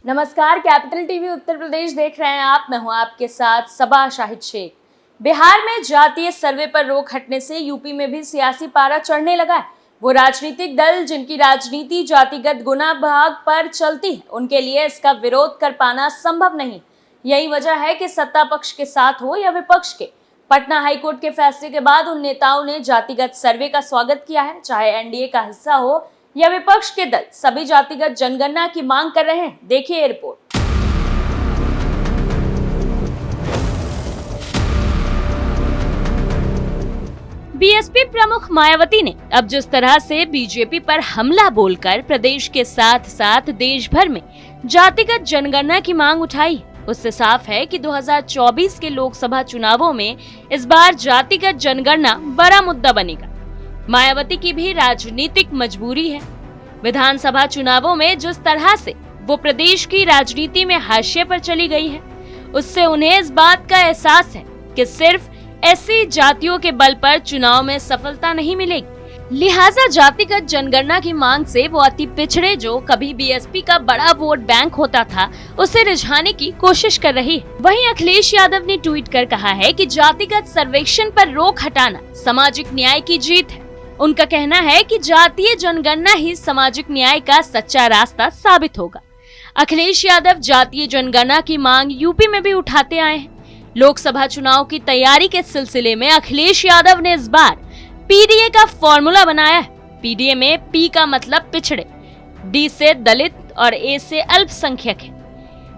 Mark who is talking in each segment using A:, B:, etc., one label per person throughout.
A: नमस्कार, capital TV Uttar Pradesh देख रहे हैं आप। मैं हूं आपके साथ सबा शाहिद शेख। बिहार में जातीय सर्वे पर रोक हटने से यूपी में भी सियासी पारा चढ़ने लगा है। वो राजनीतिक दल जिनकी राजनीति जातिगत गुना भाग पर चलती है, उनके लिए इसका विरोध कर पाना संभव नहीं। यही वजह है कि सत्ता पक्ष के साथ हो या विपक्ष के, पटना हाईकोर्ट के फैसले के बाद उन नेताओं ने जातिगत सर्वे का स्वागत किया है। चाहे एनडीए का हिस्सा हो या विपक्ष के दल, सभी जातिगत जनगणना की मांग कर रहे हैं। देखिए रिपोर्ट। बीएसपी प्रमुख मायावती ने अब जिस तरह से बीजेपी पर हमला बोलकर प्रदेश के साथ साथ देश भर में जातिगत जनगणना की मांग उठाई, उससे साफ है कि 2024 के लोकसभा चुनावों में इस बार जातिगत जनगणना बड़ा मुद्दा बनेगा। मायावती की भी राजनीतिक मजबूरी है। विधानसभा चुनावों में जिस तरह से वो प्रदेश की राजनीति में हाशिए पर चली गई है, उससे उन्हें इस बात का एहसास है कि सिर्फ ऐसी जातियों के बल पर चुनाव में सफलता नहीं मिलेगी। लिहाजा जातिगत जनगणना की मांग से वो अति पिछड़े, जो कभी बीएसपी का बड़ा वोट बैंक होता था, उसे रिझाने की कोशिश कर रही है। वहीं अखिलेश यादव ने ट्वीट कर कहा है कि जातिगत सर्वेक्षण पर रोक हटाना सामाजिक न्याय की जीत है। उनका कहना है कि जातीय जनगणना ही सामाजिक न्याय का सच्चा रास्ता साबित होगा। अखिलेश यादव जातीय जनगणना की मांग यूपी में भी उठाते आए हैं। लोकसभा चुनाव की तैयारी के सिलसिले में अखिलेश यादव ने इस बार पीडीए का फॉर्मूला बनाया है। पीडीए में पी का मतलब पिछड़े, डी से दलित और ए से अल्पसंख्यक है।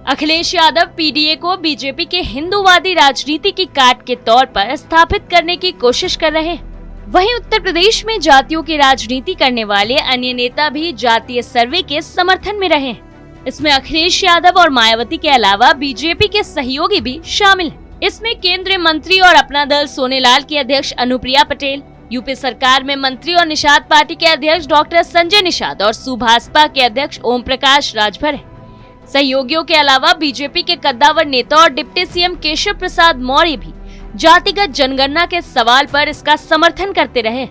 A: अखिलेश यादव पीडीए को बीजेपी के हिंदूवादी राजनीति की काट के तौर पर स्थापित करने की कोशिश कर रहे हैं। वहीं उत्तर प्रदेश में जातियों की राजनीति करने वाले अन्य नेता भी जातीय सर्वे के समर्थन में रहे हैं। इसमें अखिलेश यादव और मायावती के अलावा बीजेपी के सहयोगी भी शामिल हैं। इसमें केंद्रीय मंत्री और अपना दल सोनेलाल की अध्यक्ष अनुप्रिया पटेल, यूपी सरकार में मंत्री और निषाद पार्टी के अध्यक्ष डॉक्टर संजय निषाद और सुभाषपा के अध्यक्ष ओम प्रकाश राजभर है। सहयोगियों के अलावा बीजेपी के कद्दावर नेता और डिप्टी सीएम केशव प्रसाद मौर्य भी जातिगत जनगणना के सवाल पर इसका समर्थन करते रहे।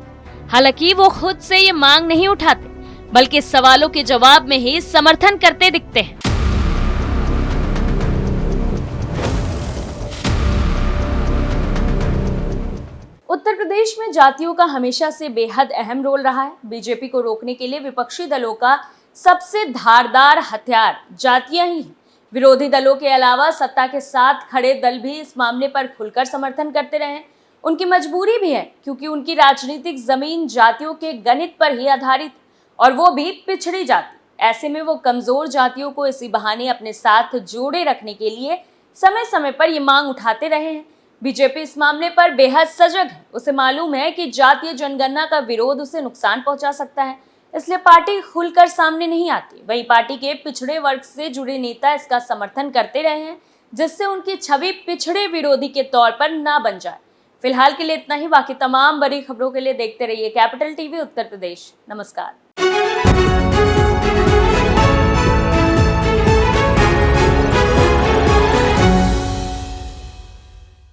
A: हालांकि वो खुद से ये मांग नहीं उठाते, बल्कि सवालों के जवाब में ही समर्थन करते दिखते हैं। उत्तर प्रदेश में जातियों का हमेशा से बेहद अहम रोल रहा है। बीजेपी को रोकने के लिए विपक्षी दलों का सबसे धारदार हथियार जातियां ही हैं। विरोधी दलों के अलावा सत्ता के साथ खड़े दल भी इस मामले पर खुलकर समर्थन करते रहे। उनकी मजबूरी भी है, क्योंकि उनकी राजनीतिक जमीन जातियों के गणित पर ही आधारित, और वो भी पिछड़ी जाति। ऐसे में वो कमजोर जातियों को इसी बहाने अपने साथ जोड़े रखने के लिए समय समय पर ये मांग उठाते रहे हैं। बीजेपी इस मामले पर बेहद सजग है। उसे मालूम है कि जातीय जनगणना का विरोध उसे नुकसान पहुंचा सकता है, इसलिए पार्टी खुलकर सामने नहीं आती। वहीं पार्टी के पिछड़े वर्ग से जुड़े नेता इसका समर्थन करते रहे हैं, जिससे उनकी छवि पिछड़े विरोधी के तौर पर ना बन जाए। फिलहाल के लिए इतना ही। बाकी तमाम बड़ी खबरों के लिए देखते रहिए कैपिटल टीवी उत्तर प्रदेश। नमस्कार।